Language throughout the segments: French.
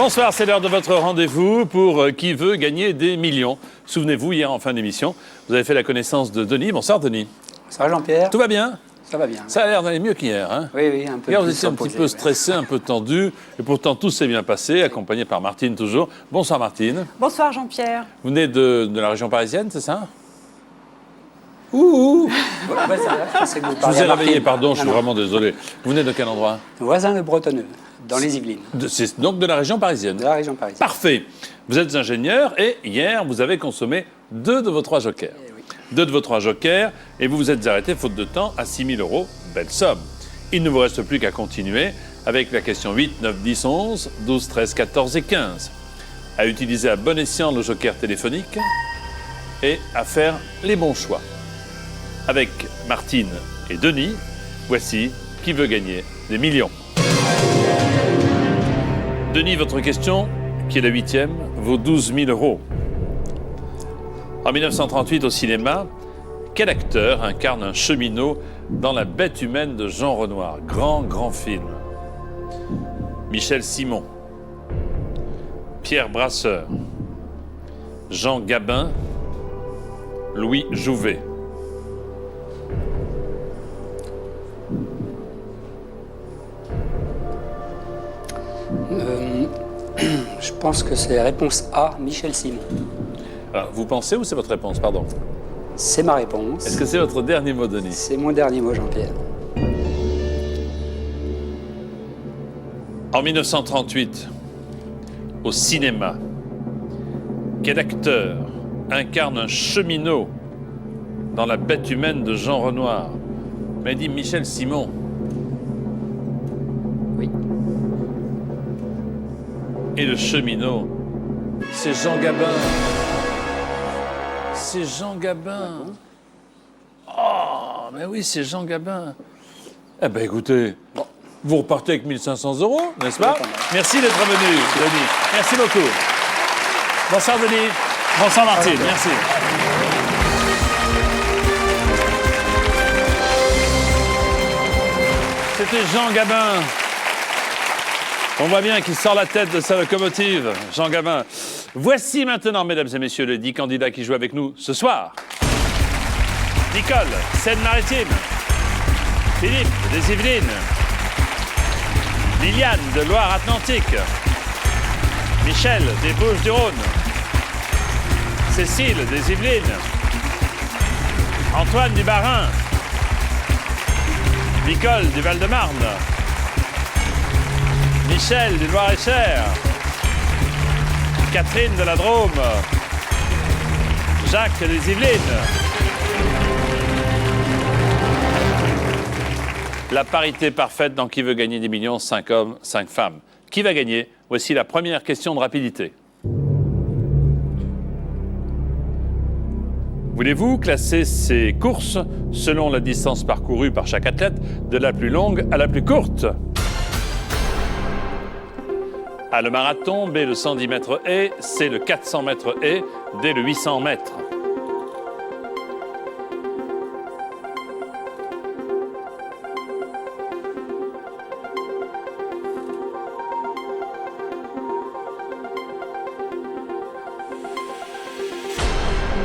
Bonsoir, c'est l'heure de votre rendez-vous pour Qui veut gagner des millions. Souvenez-vous, hier en fin d'émission, vous avez fait la connaissance de Denis. Bonsoir Denis. Bonsoir Jean-Pierre. Tout va bien? Ça va bien. Ça a l'air d'aller mieux qu'hier, hein? Oui, un peu. Hier, plus vous étiez un petit reposé, peu stressé, un peu tendu, et pourtant tout s'est bien passé, accompagné par Martine toujours. Bonsoir Martine. Bonsoir Jean-Pierre. Vous venez de la région parisienne, c'est ça? Ouh! Ouais, ça va, je pensais que vous Je vous parliez ai à Martine. réveillé, pardon, je suis Non. vraiment désolé. Vous venez de quel endroit? Voisin de Bretonneux, dans les Yvelines, C'est donc de la région parisienne. de la région parisienne. Parfait. Vous êtes ingénieur et hier, vous avez consommé 2 de vos 3 jokers. Eh oui. 2 de vos 3 jokers et vous vous êtes arrêté, faute de temps, à 6 000 €. Belle somme. Il ne vous reste plus qu'à continuer avec la question 8, 9, 10, 11, 12, 13, 14 et 15. À utiliser à bon escient le joker téléphonique et à faire les bons choix. Avec Martine et Denis, voici Qui veut gagner des millions. Denis, votre question, qui est la 8e, vaut 12 000 €. En 1938, au cinéma, quel acteur incarne un cheminot dans La Bête humaine de Jean Renoir? Grand film. Michel Simon, Pierre Brasseur, Jean Gabin, Louis Jouvet. Je pense que c'est réponse A, Michel Simon. Alors, vous pensez ou c'est votre réponse, pardon? C'est ma réponse. Est-ce que c'est votre dernier mot, Denis? C'est mon dernier mot, Jean-Pierre. En 1938, au cinéma, quel acteur incarne un cheminot dans La Bête humaine de Jean Renoir? M'a dit Michel Simon. Oui. Et le cheminot, c'est Jean Gabin. C'est Jean Gabin. Oh, mais oui, c'est Jean Gabin. Eh bien, écoutez, vous repartez avec 1 500 €, n'est-ce pas? Oui, quand même. Merci d'être venu, Denis. Merci beaucoup. Bonsoir, Denis. Bonsoir, Martine. Merci. C'était Jean Gabin. On voit bien qu'il sort la tête de sa locomotive, Jean Gabin. Voici maintenant, mesdames et messieurs, les 10 candidats qui jouent avec nous ce soir. Nicole, Seine-Maritime. Philippe, des Yvelines. Liliane, de Loire-Atlantique. Michel, des Bouches-du-Rhône. Cécile, des Yvelines. Antoine, du Bas-Rhin. Nicole, du Val-de-Marne. Michel, du Loir-et-Cher. Catherine, de la Drôme. Jacques, des Yvelines. La parité parfaite dans Qui veut gagner des millions, 5 hommes, 5 femmes. Qui va gagner? Voici la première question de rapidité. Voulez-vous classer ces courses selon la distance parcourue par chaque athlète, de la plus longue à la plus courte? A, le marathon, B, le 110 mètres haies, C, le 400 mètres haies, D, le 800 mètres.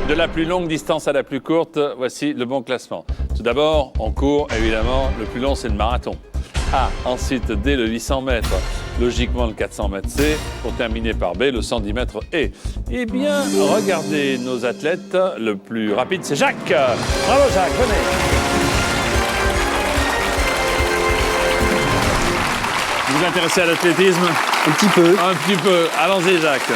De la plus longue distance à la plus courte, voici le bon classement. Tout d'abord, on court, évidemment, le plus long, c'est le marathon. A, ensuite D, le 800 mètres. Logiquement, le 400 mètres C, pour terminer par B, le 110 mètres E. Eh bien, regardez nos athlètes. Le plus rapide, c'est Jacques. Bravo Jacques, venez. Vous vous intéressez à l'athlétisme? Un petit peu. Un petit peu. Allons-y, Jacques.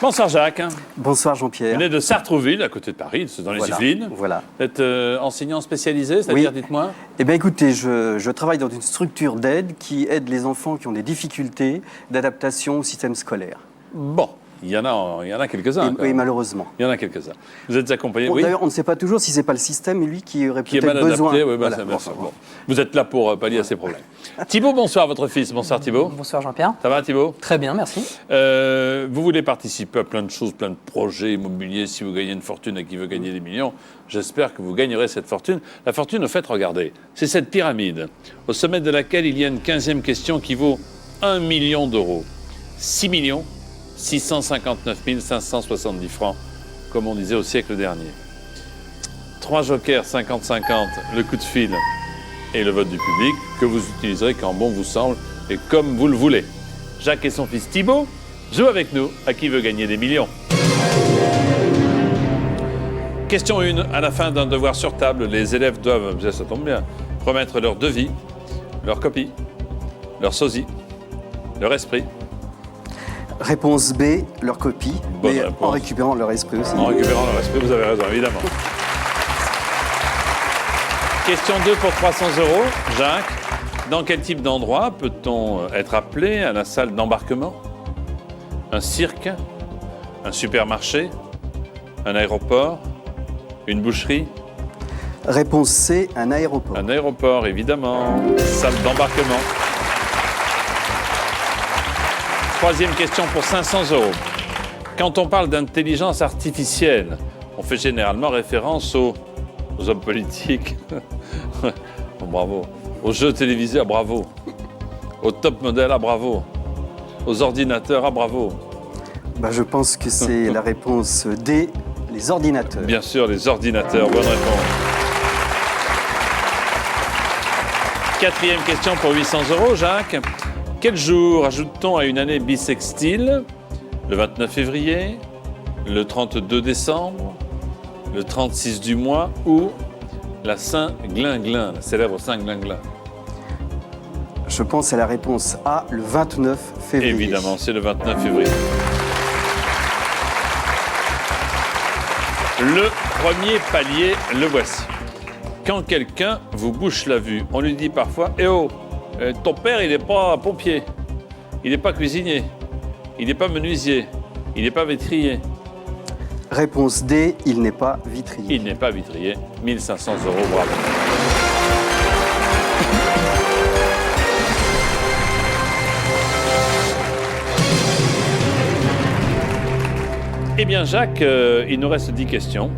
Bonsoir Jacques. Bonsoir Vous Jean-Pierre. venez de Sartrouville, à côté de Paris, c'est dans les Voilà, Yvelines. voilà. Vous êtes enseignant spécialisé, c'est-à-dire, Oui. dites-moi? Eh bien écoutez, je travaille dans une structure d'aide qui aide les enfants qui ont des difficultés d'adaptation au système scolaire. Bon, Il y en a quelques-uns. Oui, malheureusement. Il y en a quelques-uns. Vous êtes accompagné, Bon, oui. D'ailleurs, on ne sait pas toujours si ce n'est pas le système, lui, qui aurait Qui est peut-être mal besoin. adapté, oui, Voilà. bien sûr. Bon. Vous êtes là pour pallier à ces problèmes. Thibaut, bonsoir, votre fils. Bonsoir Thibaut. Bonsoir Jean-Pierre. Ça va Thibaut? Très bien, merci. Vous voulez participer à plein de choses, plein de projets immobiliers. Si vous gagnez une fortune et qui veut gagner des millions, j'espère que vous gagnerez cette fortune. La fortune, au fait, regardez, c'est cette pyramide, au sommet de laquelle il y a une 15e question qui vaut 1 million d'euros. 6 659 570 francs, comme on disait au siècle dernier. 3 jokers, 50-50, le coup de fil et le vote du public, que vous utiliserez quand bon vous semble et comme vous le voulez. Jacques et son fils Thibaut jouent avec nous à Qui veut gagner des millions. Question 1. À la fin d'un devoir sur table, les élèves doivent, ça tombe bien, remettre leur devis, leur copie, leur sosie, leur esprit. Réponse B, leur copie, Bonne mais réponse. en récupérant leur esprit aussi. En récupérant leur esprit, vous avez raison, évidemment. Question 2 pour 300 euros. Jacques, dans quel type d'endroit peut-on être appelé à la salle d'embarquement? Un cirque? Un supermarché? Un aéroport? Une boucherie? Réponse C, un aéroport. Un aéroport, évidemment. Salle d'embarquement. Troisième question pour 500 euros. Quand on parle d'intelligence artificielle, on fait généralement référence aux hommes politiques. Bravo. Aux jeux télévisés, bravo. Aux top modèles, bravo. Aux ordinateurs, bravo. Je pense que c'est la réponse D, les ordinateurs. Bien sûr, les ordinateurs, bonne réponse. Quatrième question pour 800 euros, Jacques. Quel jour ajoute-t-on à une année bissextile? Le 29 février, le 32 décembre, le 36 du mois ou la Saint-Glinglin, la célèbre Saint-Glinglin? Je pense à la réponse A, le 29 février. Évidemment, c'est le 29 février. Le premier palier, le voici. Quand quelqu'un vous bouche la vue, on lui dit parfois « Eh oh, ton père, il n'est pas pompier, il n'est pas cuisinier, il n'est pas menuisier, il n'est pas vitrier. » Réponse D, il n'est pas vitrier. Il n'est pas vitrier. 1500 euros, bravo. Eh bien, Jacques, il nous reste 10 questions.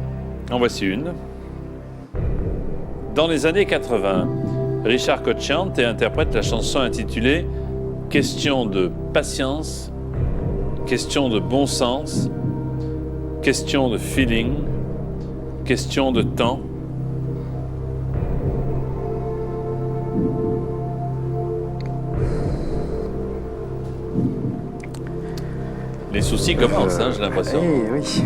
En voici une. Dans les années 80, Richard Cocciante interprète la chanson intitulée « Question de patience, question de bon sens, question de feeling, question de temps ». Les soucis commencent, j'ai l'impression. Oui.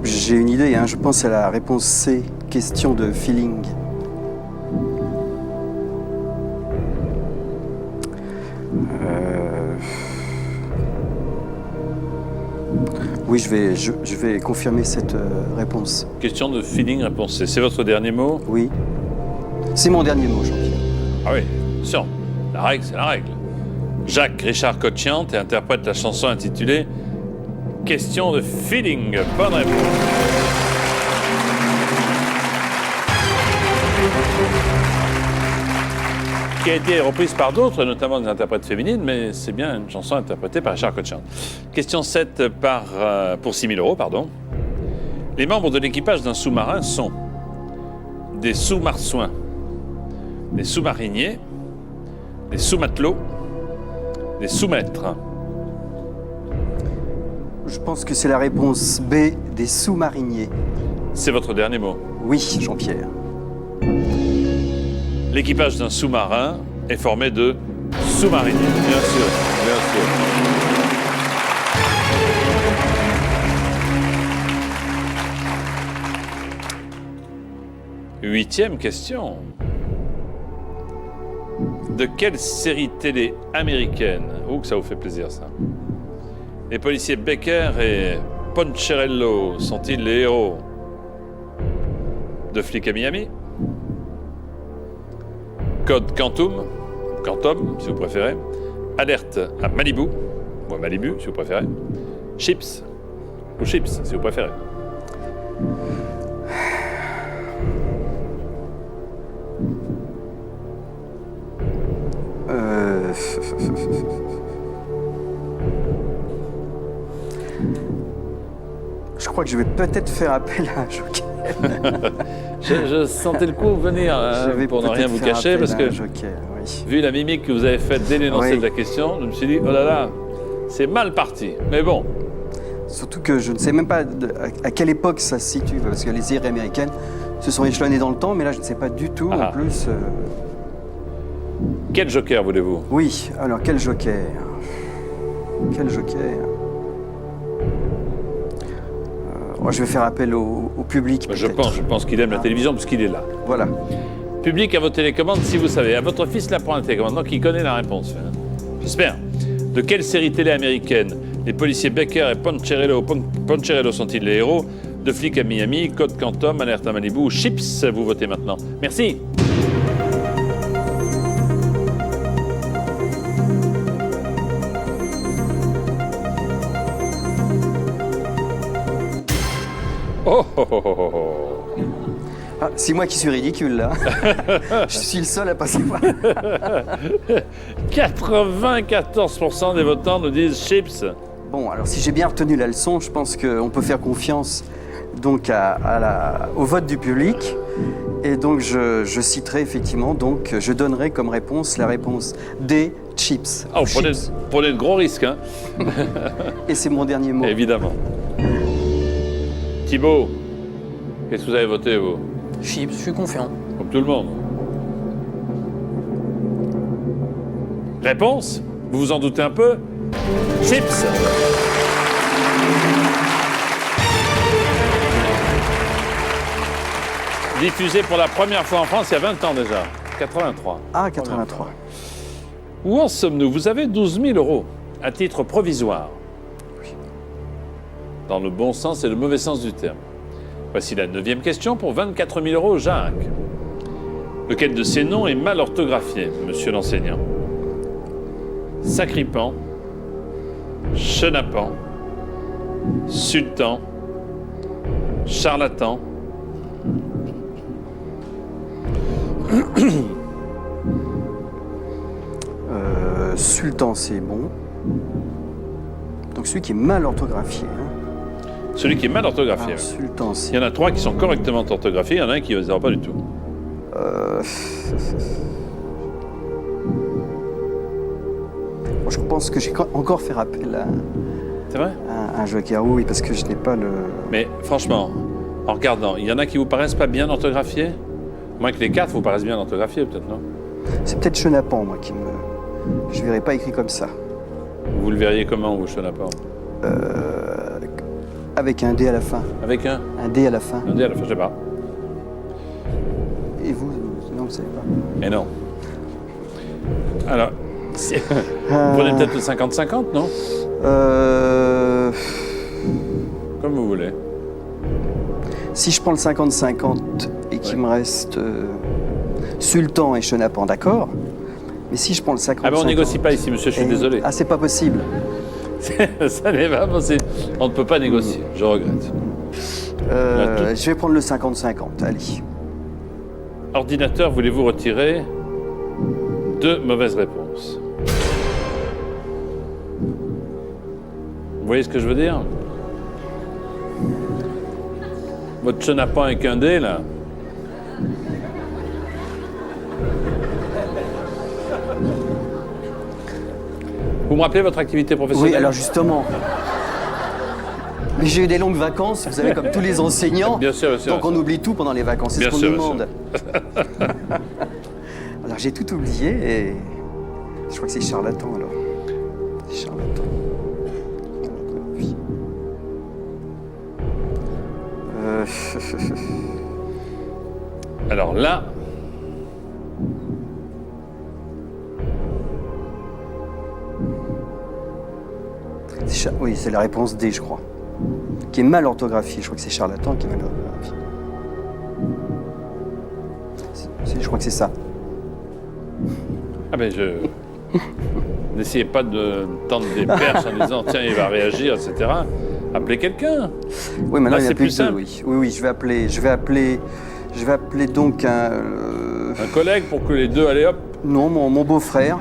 J'ai une idée, je pense à la réponse C, question de feeling. Oui, je vais confirmer cette réponse. Question de feeling, réponse C. C'est votre dernier mot? Oui. C'est mon dernier mot, Jean-Pierre. Ah oui, sûr. La règle, c'est la règle. Jacques Richard Cocciante interprète la chanson intitulée « Question de feeling ». Bonne réponse. Qui a été reprise par d'autres, notamment des interprètes féminines, mais c'est bien une chanson interprétée par Richard Cocciante. Question 7 pour 6 000 euros, pardon. Les membres de l'équipage d'un sous-marin sont des sous-marsouins, des sous-mariniers, des sous-matelots, des sous-maîtres. Je pense que c'est la réponse B, des sous-mariniers. C'est votre dernier mot. Oui, Jean-Pierre. L'équipage d'un sous-marin est formé de sous-mariniers. Bien sûr, bien sûr. Huitième question. De quelle série télé américaine, que ça vous fait plaisir ça, les policiers Becker et Poncherello sont-ils les héros? De Flic à Miami, Code Quantum, si vous préférez, Alerte à Malibu, ou à Malibu si vous préférez. Chips, ou chips si vous préférez. Je crois que je vais peut-être faire appel à un joker. Je sentais le coup venir Je vais pour ne rien peut-être vous faire cacher, appel parce à que un joker, oui. vu la mimique que vous avez faite dès l'énoncé Oui. de la question, je me suis dit, oh là là, c'est mal parti. Mais bon, Surtout que je ne sais même pas à quelle époque ça se situe, parce que les séries américaines se sont échelonnées dans le temps, mais là je ne sais pas du tout Ah. en plus. quel joker voulez-vous? Oui, alors quel joker? Quel joker? Je vais faire appel au public. Je peut-être. pense qu'il aime la télévision puisqu'il est là. Voilà. Public à vos télécommandes, si vous savez. À votre fils, là, prend la télécommande, donc il connaît la réponse. J'espère. De quelle série télé américaine les policiers Baker et Poncherello sont-ils les héros? De Flics à Miami, Code Quantum, Alerte à Malibu ou Chips? Vous votez maintenant. Merci. Oh, oh, oh, oh, oh. Ah, c'est moi qui suis ridicule là. Je suis le seul à pas savoir. 94% des votants nous disent Chips. Bon, alors si j'ai bien retenu la leçon, je pense qu'on peut faire confiance donc au vote du public. Et donc je citerai effectivement, donc je donnerai comme réponse la réponse D, chips. Ah, vous Chips. prenez de gros risques, hein, Et c'est mon dernier mot. évidemment. Thibaut, qu'est-ce que vous avez voté, vous? Chips, je suis confiant. Comme tout le monde. Réponse? Vous vous en doutez un peu? Chips. Diffusé pour la première fois en France il y a 20 ans déjà. 83. Ah, 83. Où en sommes-nous? Vous avez 12 000 euros à titre provisoire. Dans le bon sens et le mauvais sens du terme. Voici la 9e question pour 24 000 euros, Jacques. Lequel de ces noms est mal orthographié, monsieur l'enseignant? Sacripan, chenapan, sultan, charlatan. Sultan, c'est bon. Donc celui qui est mal orthographié. Hein. Celui qui est mal orthographié. Alors, oui. Sultan, Il c'est. y en a 3 qui sont correctement orthographiés, il y en a un qui ne les aura pas du tout. Je pense que j'ai encore faire appel C'est vrai? à un joker. Oui, parce que je n'ai pas le. Mais franchement, en regardant, il y en a qui vous paraissent pas bien orthographiés? Moins que les 4 vous paraissent bien orthographiés, peut-être, non? C'est peut-être Chenapan, moi, qui me. Je ne verrais pas écrit comme ça. Vous le verriez comment, vous, chenapan? Avec un D à la fin. Avec un Un D à la fin. D à la fin, je sais pas. Et vous, non, vous ne savez pas. Et non. Alors, vous prenez peut-être le 50-50, non? Comme vous voulez. Si je prends le 50-50 et qu'il me reste Sultan et Chenapan, d'accord. Mais si je prends le 50-50... Ah ben on négocie pas ici, monsieur, je suis désolé. Ah, c'est pas possible. Ça n'est pas possible. On ne peut pas négocier, je regrette. Je vais prendre le 50-50, allez. Ordinateur, voulez-vous retirer 2 mauvaises réponses? Vous voyez ce que je veux dire? Votre chenapan avec un dé, là. Vous me rappelez votre activité professionnelle? Oui, alors justement... Mais j'ai eu des longues vacances, vous savez, comme tous les enseignants. Bien sûr, bien sûr. Donc on oublie tout pendant les vacances, c'est Bien ce qu'on sûr, nous bien demande. Alors j'ai tout oublié et... Je crois que c'est charlatan, alors. C'est charlatan. Oui. Alors là, Oui, c'est la réponse D, je crois. Qui est mal orthographiée. Je crois que c'est charlatan qui est mal orthographié. Je crois que c'est ça. ah ben je N'essayez pas de tendre des perches en disant tiens, il va réagir, etc. Appelez quelqu'un. Oui, maintenant Là, il n'y c'est a plus plus de simple. oui. Oui, je vais appeler donc Un collègue pour que les deux, allez hop. non, mon beau-frère.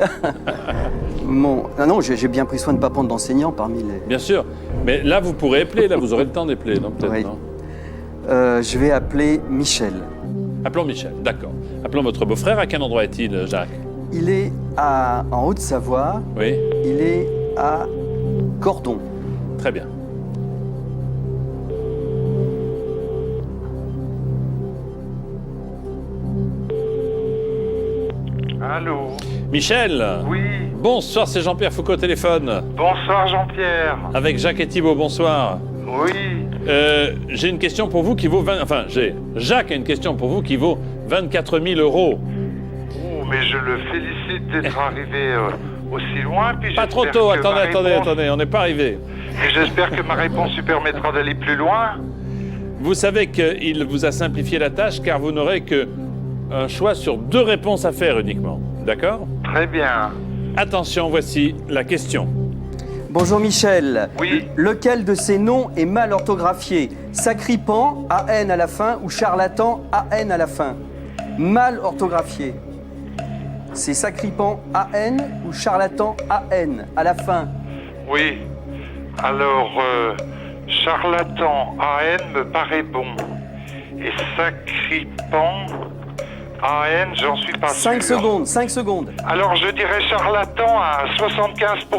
Ah non, j'ai bien pris soin de ne pas prendre d'enseignants parmi les... Bien sûr. Mais là, vous pourrez épeler. Là, vous aurez le temps d'épeler, non peut-être, Oui. non Je vais appeler Michel. Appelons Michel, d'accord. Appelons votre beau-frère. À quel endroit est-il, Jacques? Il est en Haute-Savoie, Oui, il est à Cordon. très bien. Allô? Michel. Oui, Bonsoir, c'est Jean-Pierre Foucault au téléphone. bonsoir Jean-Pierre. Avec Jacques et Thibault, bonsoir. Oui, J'ai une question pour vous qui vaut 20... Enfin, Jacques a une question pour vous qui vaut 24 000 euros. oh, mais je le félicite d'être arrivé aussi loin. Puis Pas trop j'espère tôt, que ma attendez, on n'est pas arrivé. Et j'espère que ma réponse lui permettra d'aller plus loin. Vous savez qu'il vous a simplifié la tâche car vous n'aurez qu'un choix sur 2 réponses à faire uniquement. D'accord? Très bien. Attention, voici la question. Bonjour Michel. Oui. Lequel de ces noms est mal orthographié? Sacripant, AN à la fin, ou charlatan, AN à la fin? Mal orthographié. C'est sacripant, AN, ou charlatan, AN à la fin? Oui. Alors, charlatan AN me paraît bon. Et sacripant AN, j'en suis pas 5 sûr. secondes, 5 secondes. Alors je dirais charlatan à 75%.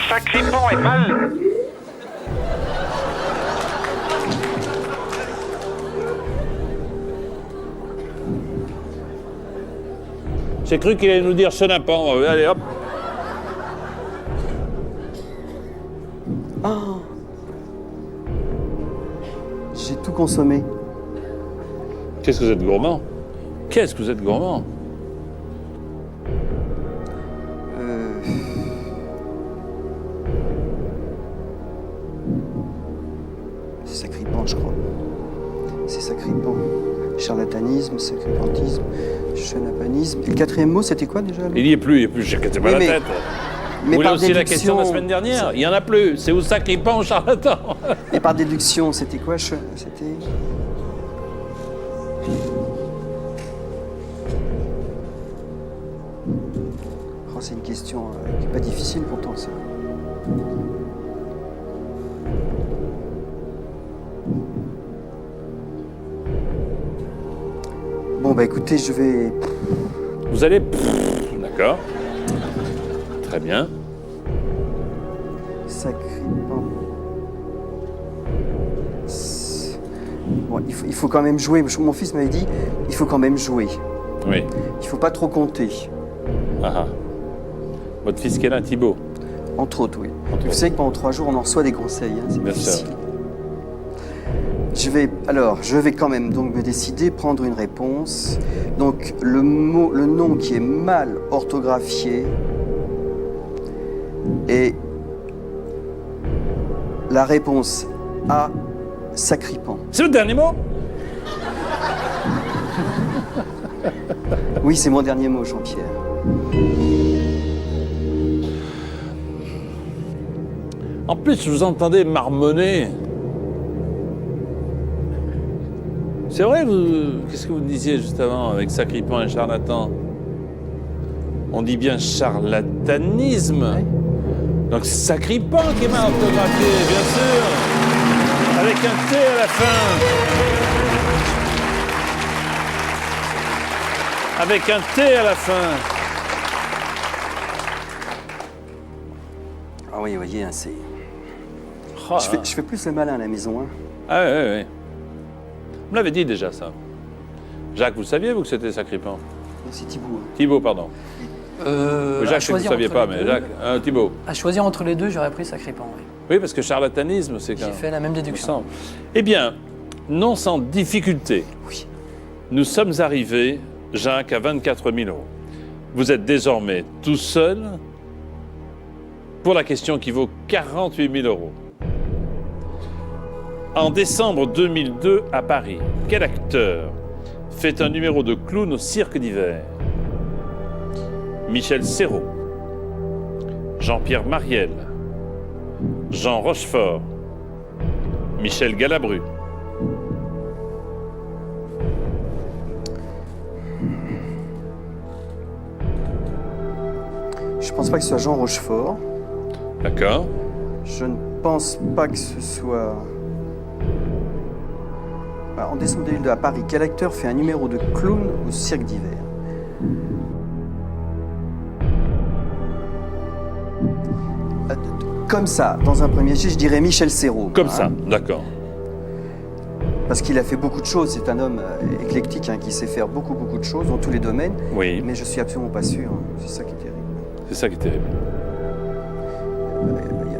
Sacripant est mal. J'ai cru qu'il allait nous dire chenapan. Allez, hop. J'ai tout consommé. Qu'est-ce que vous êtes gourmand? Qu'est-ce que vous êtes gourmand? C'est sacripant, je crois. C'est sacripant. Charlatanisme, sacripantisme, chenapanisme. Et le 4e mot, c'était quoi déjà? Il y est plus, j'ai cassé pas Oui, la mais- tête. Vous voulez par aussi la question de la déduction- semaine dernière? Il n'y en a plus. C'est ou sacripant ou charlatan. Et par déduction, c'était quoi? C'était... Oh, c'est une question qui n'est pas difficile pourtant, ça. Bon, bah écoutez, je vais... Vous allez... D'accord. Très bien. Sacripant. Bon, il faut quand même jouer. Mon fils m'avait dit, il faut quand même jouer. Oui. Il ne faut pas trop compter. Ah ah. Votre fils quel est Thibault? Entre autres, oui. Entre Vous autres. savez que pendant 3 jours, on en reçoit des conseils. Hein, c'est Bien difficile. sûr. Je vais quand même donc me décider, prendre une réponse. Donc le nom qui est mal orthographié est la réponse A, sacripant. C'est le dernier mot? Oui, c'est mon dernier mot, Jean-Pierre. En plus, je vous entendais marmonner. C'est vrai, qu'est-ce que vous disiez juste avant avec sacripant et charlatan? On dit bien charlatanisme. Donc c'est sacripant qui est mal orthographié, bien sûr. Avec un T à la fin. Avec un T à la fin. Ah oui, vous voyez, hein, c'est... Oh, Je fais plus le malin à la maison. Hein. Ah oui, oui, oui. Vous me l'avez dit déjà, ça. Jacques, vous le saviez, vous, que c'était sacripant? C'est Thibault. Hein. Thibault, pardon. À Jacques, vous ne choisir saviez entre pas, les mais deux. Jacques, Thibault. À choisir entre les deux, j'aurais pris sacripant. Oui. Oui, parce que charlatanisme, c'est quand J'ai fait la même il me déduction. semble. Eh bien, non sans difficulté, Oui. nous sommes arrivés, Jacques, à 24 000 euros. Vous êtes désormais tout seul pour la question qui vaut 48 000 euros. En décembre 2002, à Paris, quel acteur fait un numéro de clown au cirque d'hiver? Michel Serrault, Jean-Pierre Mariel, Jean Rochefort, Michel Galabru. Je pense pas que ce soit Jean Rochefort. D'accord. Je ne pense pas que ce soit... En décembre 2002 à Paris, quel acteur fait un numéro de clown au cirque d'hiver? Comme ça, dans un premier jet, je dirais Michel Serrault. Comme ça, d'accord. Parce qu'il a fait beaucoup de choses. C'est un homme éclectique qui sait faire beaucoup de choses dans tous les domaines. Oui. Mais je suis absolument pas sûr. C'est ça qui est terrible. C'est ça qui est terrible.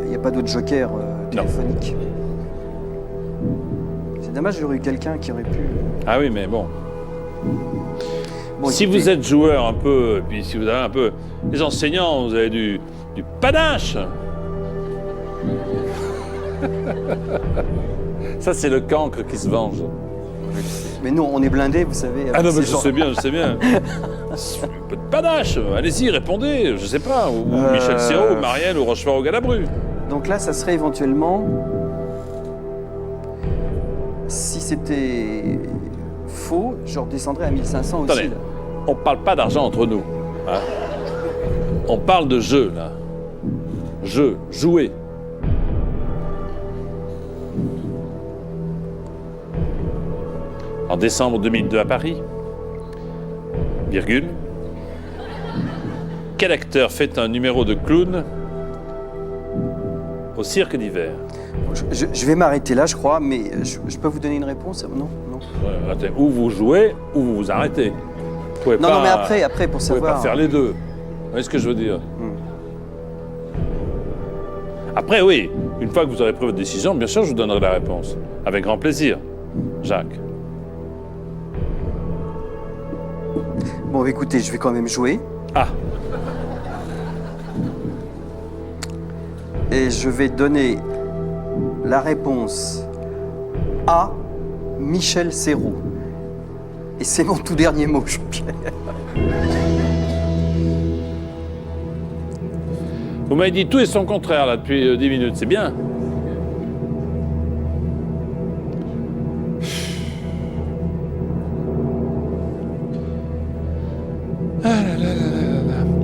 Il n'y a pas d'autre joker téléphonique. C'est dommage, j'aurais eu quelqu'un qui aurait pu... Ah oui, mais bon. Bon, si écoutez, vous êtes joueur un peu, puis si vous avez un peu... Les enseignants, vous avez du panache. Ça, c'est le cancre qui se venge. Mais nous, on est blindés, vous savez. Ah non, mais ces gens. je sais bien. Un peu de panache. Allez-y, répondez. Je sais pas. Ou Michel Serrault, ou Marielle, ou Rochefort, ou Galabru. Donc là, ça serait éventuellement... Si c'était faux, je redescendrais à 1500 aussi. Attendez, Là. on parle pas d'argent entre nous. Hein. On parle de jeu, là. Jeu, jouer. En décembre 2002 à Paris, virgule, quel acteur fait un numéro de clown au cirque d'hiver? Je vais m'arrêter là, je crois, mais je peux vous donner une réponse? Non, non. Attendez, ou vous jouez, ou vous vous arrêtez. Vous pouvez Non, pas, non, mais après, pour vous pouvez savoir... pas faire les deux. Vous voyez ce que je veux dire? Après, oui, une fois que vous aurez pris votre décision, bien sûr, je vous donnerai la réponse. Avec grand plaisir. Jacques. Bon, écoutez, je vais quand même jouer. Ah, Et je vais donner la réponse à Michel Serrault. Et c'est mon tout dernier mot, Jean-Pierre. vous m'avez dit tout et son contraire, là, depuis 10 minutes. C'est bien.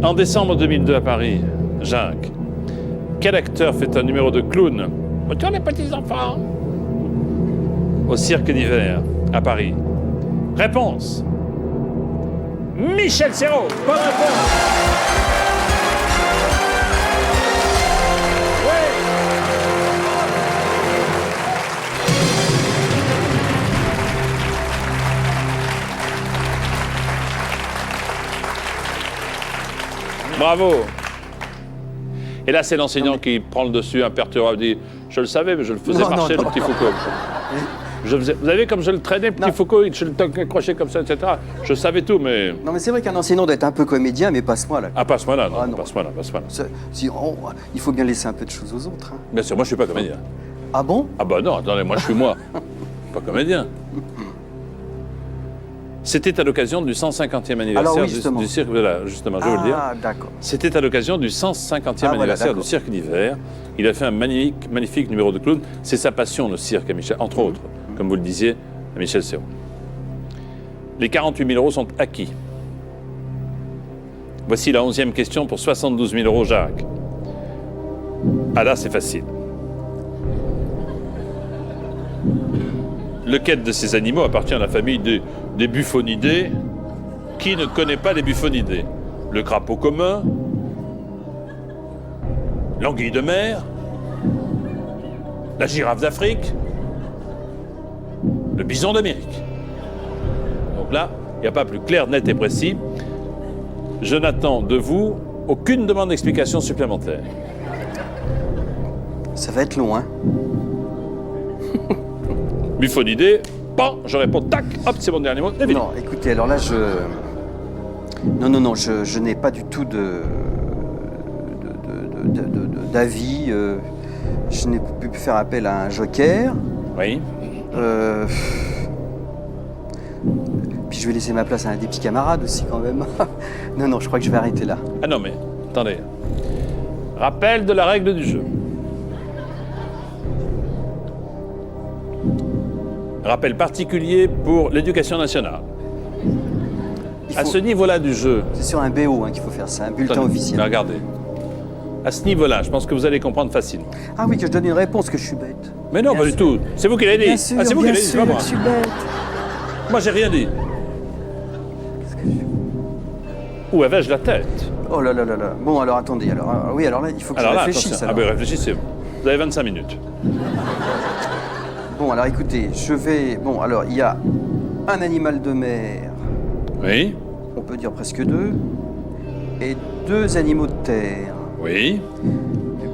En décembre 2002 à Paris, Jacques, quel acteur fait un numéro de clown autour des petits-enfants au cirque d'hiver à Paris? Réponse. Michel Serrault. Bonne réponse. Bravo. Et là, c'est l'enseignant qui prend le dessus, imperturbable, dit « Je le savais, mais je le faisais Non, marcher, non, le petit Foucault. » Vous avez comme je le traînais, petit Foucault, je le accrochais comme ça, etc. Je savais tout, mais... Non, mais c'est vrai qu'un enseignant doit être un peu comédien, mais pas à ce point-là. Ah, pas à ce moment-là, non. Ah, non. Pas à ce moment-là, pas à ce moment-là. Il faut bien laisser un peu de choses aux autres. Hein. Bien sûr, moi, je suis pas comédien. Ah bon? Ah bah non, attendez, moi, je suis moi. Pas comédien. C'était à l'occasion du 150e anniversaire Alors oui, justement. du cirque... Voilà, justement, je vais vous le dire. Ah, d'accord. C'était à l'occasion du 150e voilà, anniversaire du d'accord. cirque d'hiver. Il a fait un magnifique numéro de clown. C'est sa passion, le cirque, à Michel, entre autres, comme vous le disiez, à Michel Serrault. Les 48 000 € sont acquis. Voici la 11e question pour 72 000 €, Jacques. Ah là, c'est facile. Lequel de ces animaux appartient à la famille des buffonidés? Qui ne connaît pas les buffonidés? Le crapaud commun, l'anguille de mer, la girafe d'Afrique, le bison d'Amérique. Donc là, il n'y a pas plus clair, net et précis. Je n'attends de vous aucune demande d'explication supplémentaire. Ça va être long, hein? Buffonidés, pan, je réponds, tac, hop, c'est mon dernier mot, et fini. Non, écoutez, alors là, Non, je n'ai pas du tout d'avis. Je n'ai pu faire appel à un joker. Oui. Puis je vais laisser ma place à un des petits camarades aussi, quand même. Non, je crois que je vais arrêter là. Ah non, mais attendez. Rappel de la règle du jeu. Rappel particulier pour l'éducation nationale. À ce niveau-là du jeu, C'est sur un BO qu'il faut faire ça, un bulletin attendez, officiel. mais regardez. À ce niveau-là, je pense que vous allez comprendre facilement. Ah oui, que je donne une réponse, que je suis bête. Mais non, Bien pas du sûr. tout. C'est vous qui l'avez dit. Bien sûr, c'est vous qui bien l'avez dit, c'est pas sûr, moi. je suis bête. Moi, j'ai rien dit. Où avais-je la tête? Oh là là là là. Bon, alors attendez. Oui, alors là, il faut que Alors je là, réfléchisse. attention. Ah alors. ben réfléchissez. Vous avez 25 minutes. Bon, alors écoutez, je vais... Bon, alors, il y a un animal de mer, Oui, on peut dire presque deux, et deux animaux de terre. oui.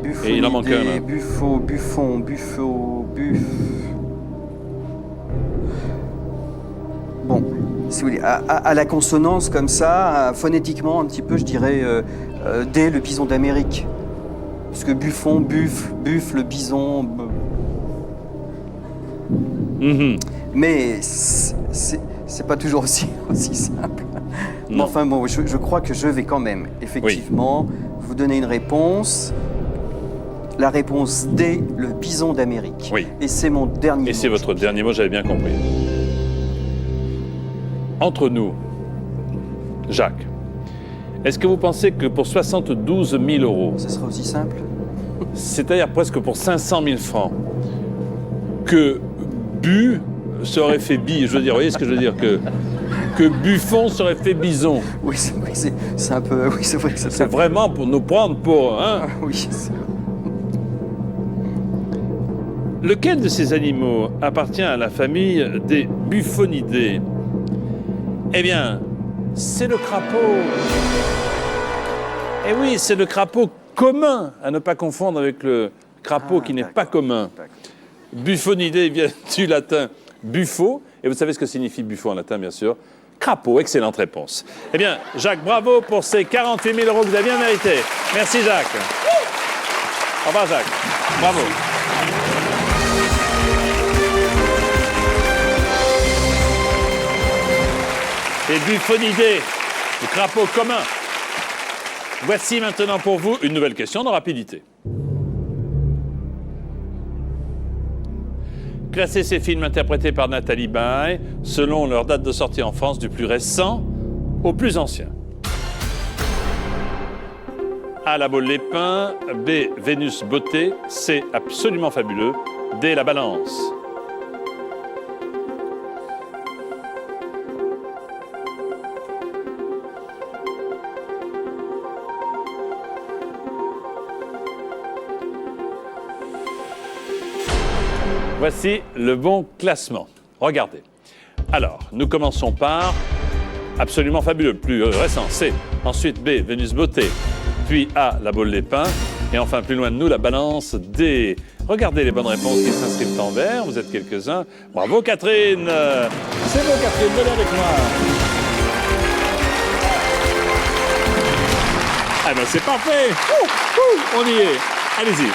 Buffonidés, Et il en manque un, là. buffo, Bon, si vous voulez, à la consonance comme ça, phonétiquement un petit peu, je dirais D, le bison d'Amérique. Parce que buffon, buffle, bison... Mhm. Mais c'est pas toujours aussi simple. Mais Non. enfin bon, je crois que je vais quand même, effectivement, vous donner une réponse. La réponse D, le bison d'Amérique. Oui. Et c'est mon dernier Et c'est mot. votre dernier mot, j'avais bien compris. Entre nous, Jacques, est-ce que vous pensez que pour 72 000 euros, Ce sera aussi simple. c'est-à-dire presque pour 500 000 francs, que Bu serait fait bi, je veux dire, vous voyez ce que je veux dire, que Buffon serait fait bison, Oui, c'est vrai que c'est un peu... Oui, c'est vrai que c'est vraiment pour nous prendre pour... Hein? Oui, c'est... Lequel de ces animaux appartient à la famille des Buffonidés? Eh bien, c'est le crapaud. Eh oui, c'est le crapaud commun, à ne pas confondre avec le crapaud qui n'est pas commun. D'accord. Buffonidés vient du latin buffo, et vous savez ce que signifie buffo en latin, bien sûr. Crapaud, excellente réponse. Eh bien, Jacques, bravo pour ces 48 000 euros que vous avez bien mérités. Merci, Jacques. Au revoir, Jacques. Bravo. Et Buffonidés, le crapaud commun. Voici maintenant pour vous une nouvelle question de rapidité. Classez ces films interprétés par Nathalie Baye selon leur date de sortie en France, du plus récent au plus ancien. A. La Baule les Pins, B. Vénus Beauté, C. Absolument fabuleux, D. La Balance. Voici le bon classement. Regardez. Alors, nous commençons par Absolument fabuleux, plus récent, C. Ensuite B, Vénus Beauté. Puis A, La Baule des Pins. Et enfin, plus loin de nous, La Balance, D. Regardez les bonnes réponses qui s'inscrivent en vert. Vous êtes quelques-uns. Bravo Catherine. C'est bon Catherine, venez avec moi. Ah ben c'est parfait. On y est. Allez-y.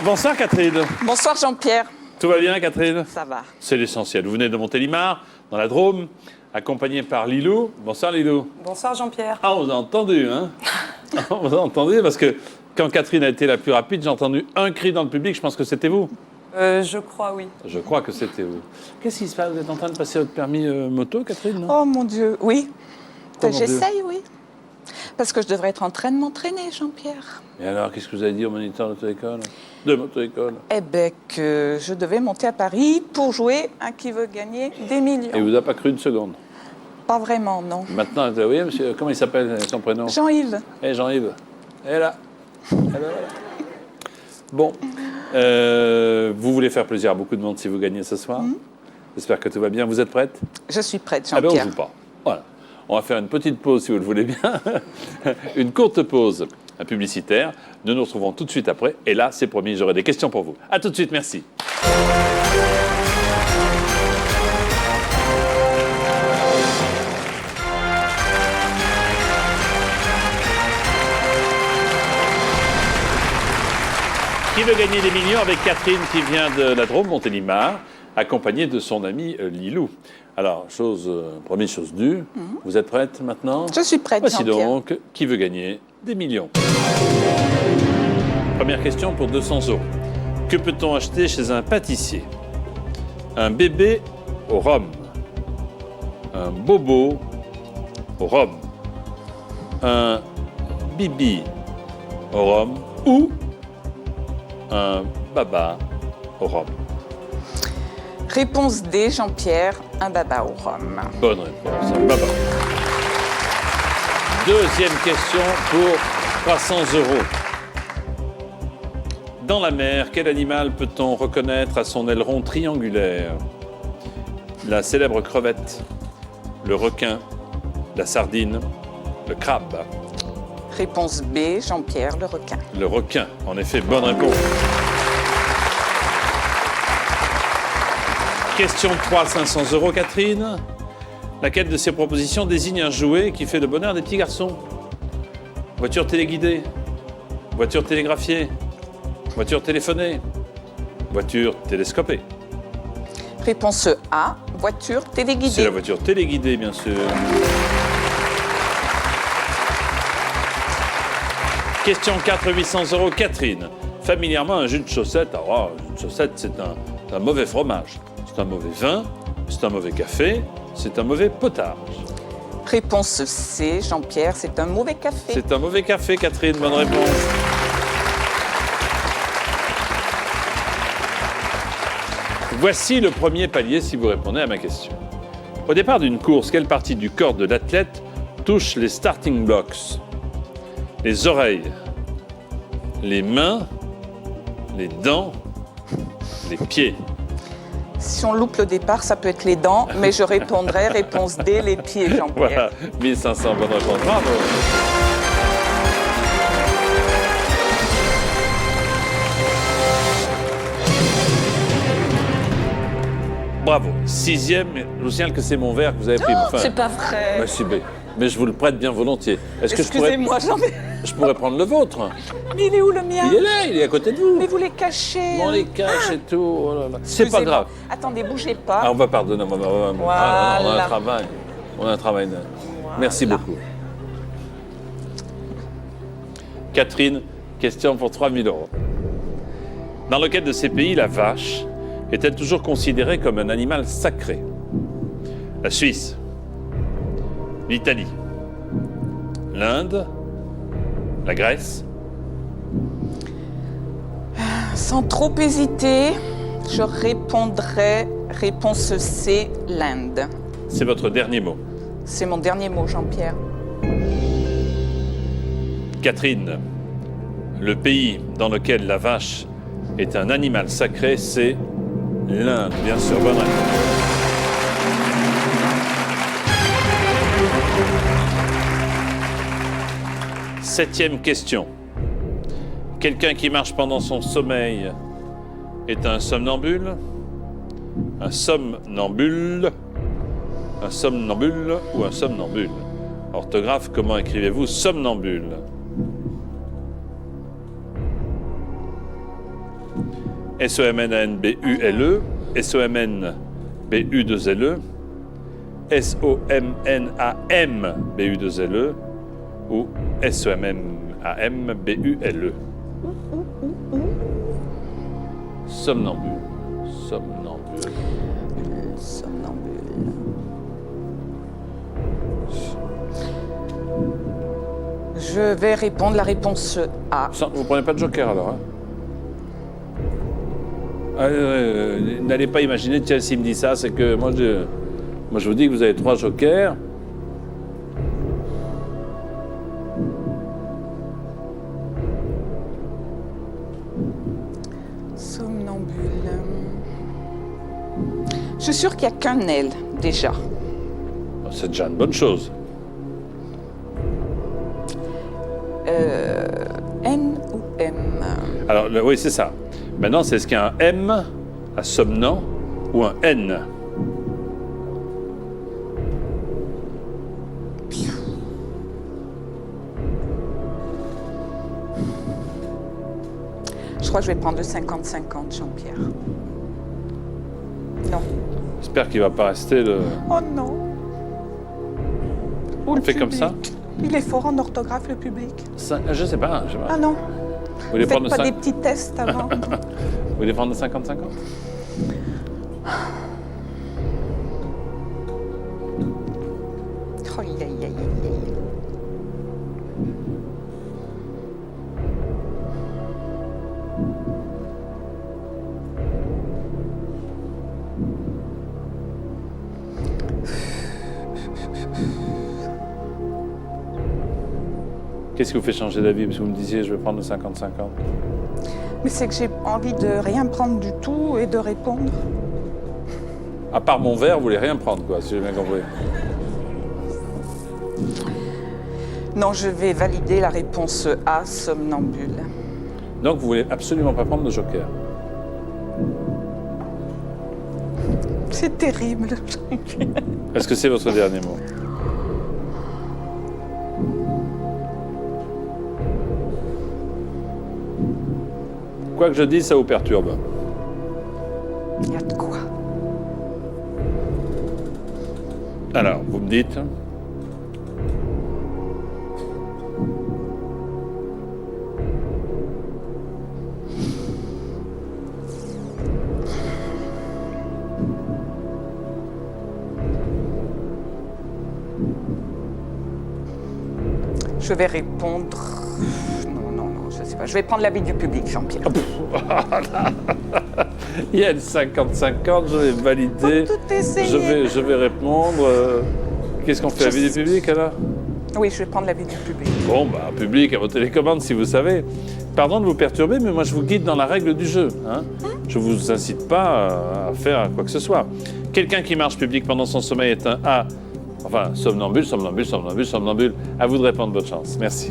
Bonsoir Catherine. Bonsoir Jean-Pierre. Tout va bien Catherine? Ça va. C'est l'essentiel. Vous venez de Montélimar, dans la Drôme, accompagné par Lilou. Bonsoir Lilou. Bonsoir Jean-Pierre. Ah, on vous a entendu, hein? On vous a entendu parce que quand Catherine a été la plus rapide, j'ai entendu un cri dans le public. Je pense que c'était vous. Je crois, oui. Je crois que c'était vous. Qu'est-ce qui se passe? Vous êtes en train de passer votre permis moto, Catherine, non? Oh mon Dieu, oui. Oh, mon Dieu. J'essaye, oui. Parce que je devrais être en train de m'entraîner, Jean-Pierre. Et alors, qu'est-ce que vous avez dit au moniteur d'auto-école? De moto-école. Eh bien, que je devais monter à Paris pour jouer à Qui veut gagner des millions. Et vous n'avez pas cru une seconde. Pas vraiment, non. Maintenant, vous voyez, monsieur, comment il s'appelle son prénom? Jean-Yves. Eh, Jean-Yves. Et là. Eh ben voilà. Bon. Vous voulez faire plaisir à beaucoup de monde si vous gagnez ce soir. J'espère que tout va bien. Vous êtes prête? Je suis prête, Ah ben on Jean-Pierre. ne joue pas. Voilà. On va faire une petite pause si vous le voulez bien. Une courte pause publicitaire. Nous nous retrouvons tout de suite après. Et là, c'est promis, j'aurai des questions pour vous. À tout de suite, merci. Qui veut gagner des millions avec Catherine qui vient de la Drôme, Montélimar, accompagnée de son ami Lilou. Alors, première chose due, vous êtes prête maintenant? Je suis prête, Voici Jean-Pierre. donc qui veut gagner des millions. Première question pour 200 €. Que peut-on acheter chez un pâtissier? Un bébé au rhum, un bobo au rhum, un bibi au rhum ou un baba au rhum. Réponse D, Jean-Pierre, un baba au rhum. Bonne réponse, un baba. Deuxième question pour 300 €. Dans la mer, quel animal peut-on reconnaître à son aileron triangulaire? La célèbre crevette, le requin, la sardine, le crabe. Réponse B, Jean-Pierre, le requin. Le requin, en effet, bonne réponse. Question 3, 500 €, Catherine. Laquelle de ces propositions désigne un jouet qui fait le bonheur des petits garçons? Voiture téléguidée, voiture télégraphiée, voiture téléphonée, voiture télescopée. Réponse A, voiture C'est téléguidée. la voiture téléguidée, bien sûr. Question 4, 800 €, Catherine. Familièrement, un jus de chaussette, alors, un jus de chaussette, c'est un mauvais fromage. C'est un mauvais vin, c'est un mauvais café, c'est un mauvais potage. Réponse C, Jean-Pierre, c'est un mauvais café. C'est un mauvais café, Catherine, bonne réponse. Voici le premier palier si vous répondez à ma question. Au départ d'une course, quelle partie du corps de l'athlète touche les starting blocks? Les oreilles, les mains, les dents, les pieds. Si on loupe le départ, ça peut être les dents, mais je répondrai réponse D, les pieds, Jean-Pierre. Voilà, 1500, bonne réponse. Bravo. Bravo. Sixième, je vous signale que c'est mon verre que vous avez pris. Enfin, C'est pas vrai. bah, si, mais je vous le prête bien volontiers. Est-ce que Excusez-moi, Jean-Pierre. je pourrais prendre le vôtre? Mais il est où le mien? Il est là, il est à côté de vous. Mais vous les cachez. On les cache et tout. Oh là là. C'est pas Excusez-moi. grave. Attendez, bougez pas. Ah, on va pardonner. On a un Voilà. travail. On a un travail. Merci beaucoup. Catherine, question pour 3000 €. Dans lequel de ces pays la vache est-elle toujours considérée comme un animal sacré? La Suisse, l'Italie, l'Inde, la Grèce. Sans trop hésiter, je répondrai réponse C, l'Inde. C'est votre dernier mot. C'est mon dernier mot, Jean-Pierre. Catherine, le pays dans lequel la vache est un animal sacré, c'est l'Inde. Bien sûr, bonne réponse. Septième question. Quelqu'un qui marche pendant son sommeil est un somnambule? Un somnambule? Un somnambule ou un somnambule? Orthographe, comment écrivez-vous somnambule? S-O-M-N-A-N-B-U-L-E, S-O-M-N-B-U-2-L-E, S-O-M-N-A-M-B-U-2-L-E ou S-O-M-M-A-M-B-U-L-E. Somnambule. Somnambule. Somnambule. Je vais répondre la réponse A. Vous prenez pas de joker alors, hein? N'allez pas imaginer, tiens, s'il me dit ça, c'est que moi je vous dis que vous avez 3 jokers. Somnambule. Je suis sûre qu'il n'y a qu'un L, déjà. C'est déjà une bonne chose. N ou M? Alors, oui, c'est ça. Maintenant, c'est ce qu'il y a un M à somnant ou un N. Je crois que je vais prendre le 50-50, Jean-Pierre. Non. J'espère qu'il ne va pas rester le... Oh non. Ou le On fait comme ça? public. Il est fort en orthographe, le public. Je sais pas. Ah non. Vous voulez Faites prendre pas le des 5... petits tests avant. Vous voulez prendre le 50-50? Oh, aïe, aïe, aïe, aïe. Qu'est-ce qui vous fait changer d'avis? Parce que vous me disiez, je vais prendre le 50-50. Mais c'est que j'ai envie de rien prendre du tout et de répondre. À part mon verre, vous voulez rien prendre, quoi, si j'ai bien compris. Non, je vais valider la réponse A, somnambule. Donc, vous voulez absolument pas prendre le joker. C'est terrible. Est-ce que c'est votre dernier mot? Quoi que je dise, ça vous perturbe. Il y a de quoi. Alors, vous me dites... Je vais répondre... Non, je sais pas. Je vais prendre l'avis du public, Jean-Pierre. Il y a le 50-50, je vais valider. Faut tout essayer. Je vais répondre. Qu'est-ce qu'on fait, l'avis du public, alors? Oui, je vais prendre l'avis du public. Bon, bah, public, à vos télécommandes, si vous savez. Pardon de vous perturber, mais moi, je vous guide dans la règle du jeu. Hein. Je ne vous incite pas à faire quoi que ce soit. Quelqu'un qui marche public pendant son sommeil est un A. Enfin, somnambule, somnambule, somnambule, somnambule. À vous de répondre, votre chance. Merci.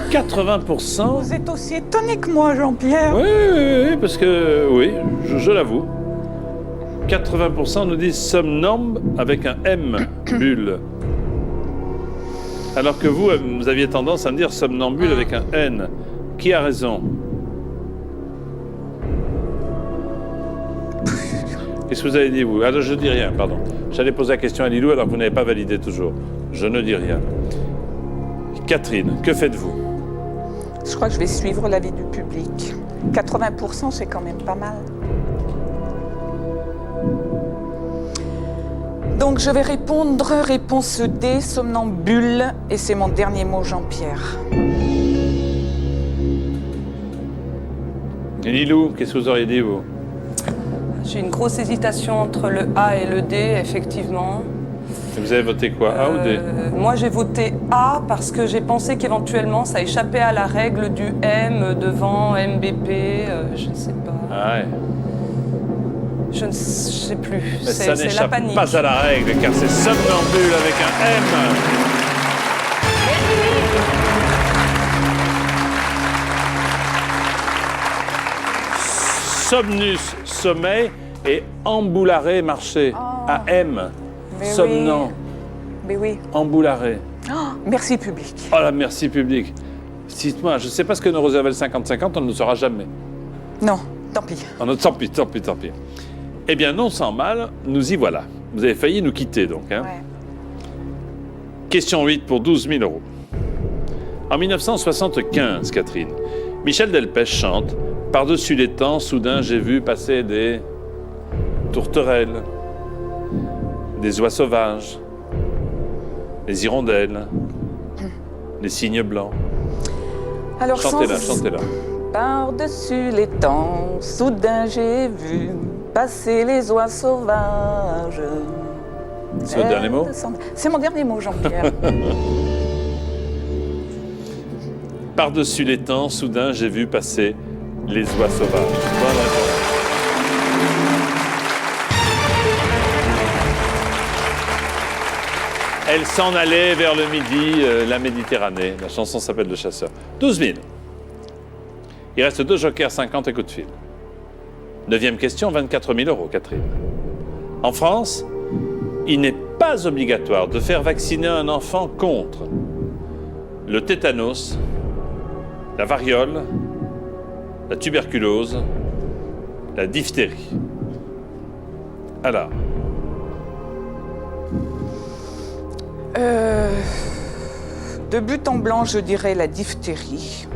« 80%. Vous êtes aussi étonné que moi, Jean-Pierre. Oui, parce que, oui, je l'avoue. 80% nous disent somnambe avec un M, bulle. Alors que vous aviez tendance à me dire somnambule avec un N. Qui a raison? Qu'est-ce que vous avez dit, vous? Alors, je dis rien, pardon. J'allais poser la question à Lilou, alors que vous n'avez pas validé toujours. Je ne dis rien. Catherine, que faites-vous? Je crois que je vais suivre l'avis du public. 80%, c'est quand même pas mal. Donc, je vais répondre réponse D, somnambule, et c'est mon dernier mot, Jean-Pierre. Et Lilou, qu'est-ce que vous auriez dit, vous? J'ai une grosse hésitation entre le A et le D, effectivement. Et vous avez voté quoi, A ou D? Moi, j'ai voté A parce que j'ai pensé qu'éventuellement, ça échappait à la règle du M devant MBP, je ne sais pas. Ah ouais. Je ne sais plus. Mais ça C'est la n'échappe panique. pas à la règle, car c'est somnambule avec un M. Somnus, sommeil, et ambulare, marcher. AM, Mais somnant, Mais oui. ambulare. Oh, merci, public. Oh la merci public. Dites-moi, je ne sais pas ce que nous réservait le 50-50, on ne le saura jamais. Non, tant pis. Oh non, tant pis. Eh bien, non sans mal, nous y voilà. Vous avez failli nous quitter, donc. Hein. Ouais. Question 8 pour 12 000 €. En 1975, Catherine, Michel Delpech chante « Par-dessus les temps, soudain j'ai vu passer des tourterelles, des oies sauvages, des hirondelles, des cygnes blancs. » Alors, Chantez-la, chantez-la. Par-dessus les temps, soudain j'ai vu passer les oies sauvages. C'est votre dernier mot? C'est mon dernier mot, Jean-Pierre. Par-dessus les temps, soudain j'ai vu passer les oies sauvages. Bonne réponse. Elle s'en allait vers le midi, la Méditerranée. La chanson s'appelle Le Chasseur. 12 000. Il reste 2 jokers, 50 et coup de fil. 9e question, 24 000 €, Catherine. En France, il n'est pas obligatoire de faire vacciner un enfant contre le tétanos, la variole, la tuberculose, la diphtérie. Alors, De but en blanc, je dirais la diphtérie.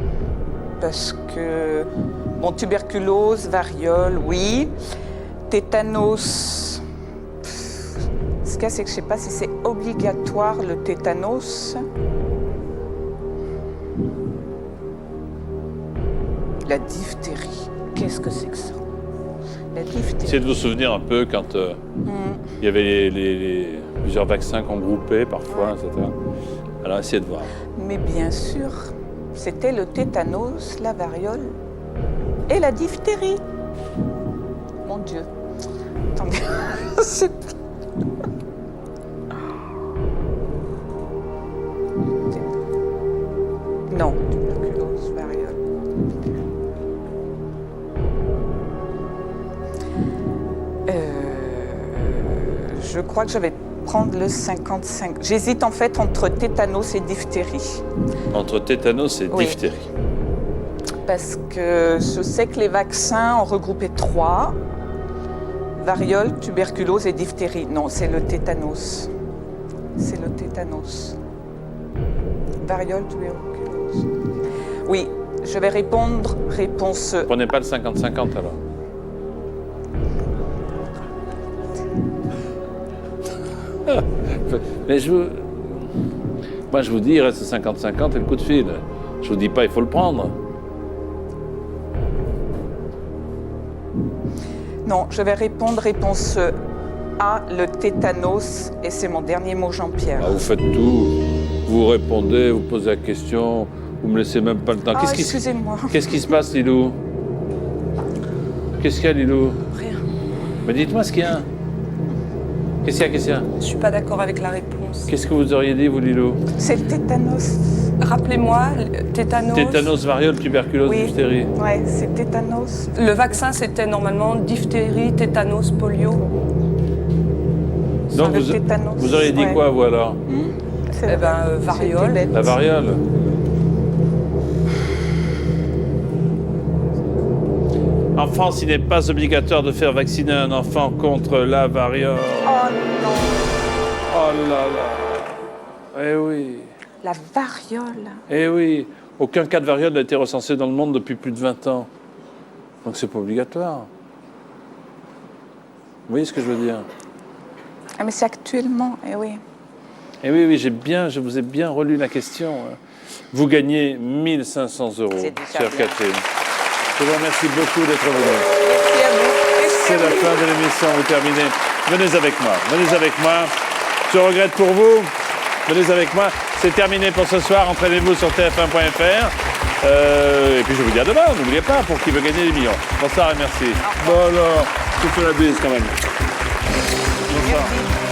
Parce que, bon, tuberculose, variole, oui. Tétanos. Ce qu'il y a, c'est que je ne sais pas si c'est obligatoire le tétanos. La diphtérie. Qu'est-ce que c'est que ça? La diphtérie. essayez de vous souvenir un peu quand il y avait plusieurs vaccins qu'on groupait parfois, etc. Alors, essayez de voir. Mais bien sûr, c'était le tétanos, la variole et la diphtérie. Mon Dieu. Attendez. C'est pas- Non, tuberculose, variole. Je crois que je vais prendre le 55. J'hésite en fait entre tétanos et diphtérie. Entre tétanos et Oui. diphtérie. Parce que je sais que les vaccins en regroupaient 3. Variole, tuberculose et diphtérie. Non, c'est le tétanos. C'est le tétanos. Variole, tuberculose. Oui, je vais répondre réponse. Prenez pas le 50-50 alors. Mais moi je vous dis, il reste 50-50 et le coup de fil. Je vous dis pas, il faut le prendre. Non, je vais répondre réponse A, le tétanos, et c'est mon dernier mot, Jean-Pierre. Ah, vous faites tout. Vous répondez, vous posez la question, vous me laissez même pas le temps. Ah, excusez-moi. Qu'est-ce qui se passe, Lilou? Qu'est-ce qu'il y a, Lilou? Rien. Mais dites-moi ce qu'il y a. Qu'est-ce qu'il y a? Je suis pas d'accord avec la réponse. Qu'est-ce que vous auriez dit, vous, Lilou? C'est le tétanos. Rappelez-moi, tétanos. Tétanos, variole, tuberculose, Oui. diphtérie. Ouais, c'est tétanos. Le vaccin, c'était normalement diphtérie, tétanos, polio. Donc le tétanos. vous auriez dit Ouais. quoi, vous, alors? C'est Eh ben, variole. J'étais bête. La variole. En France, il n'est pas obligatoire de faire vacciner un enfant contre la variole. Oh non, Oh là là. Eh oui. la variole. Eh oui. Aucun cas de variole n'a été recensé dans le monde depuis plus de 20 ans. Donc c'est pas obligatoire. Vous voyez ce que je veux dire? Ah, mais c'est actuellement, eh oui. Eh oui, je vous ai bien relu la question. Vous gagnez 1 500 €, C'est déjà chère bien. Catherine. Je vous remercie beaucoup d'être venu. Merci à vous. Merci C'est à la vous. fin de l'émission, vous terminez. Venez avec moi, venez avec moi. Je regrette pour vous. Venez avec moi. C'est terminé pour ce soir. Entraînez-vous sur tf1.fr. Et puis je vous dis à demain, n'oubliez pas, pour qui veut gagner les millions. Bonsoir et merci. Bon alors, je te fais la bise quand même. Bonsoir. Merci.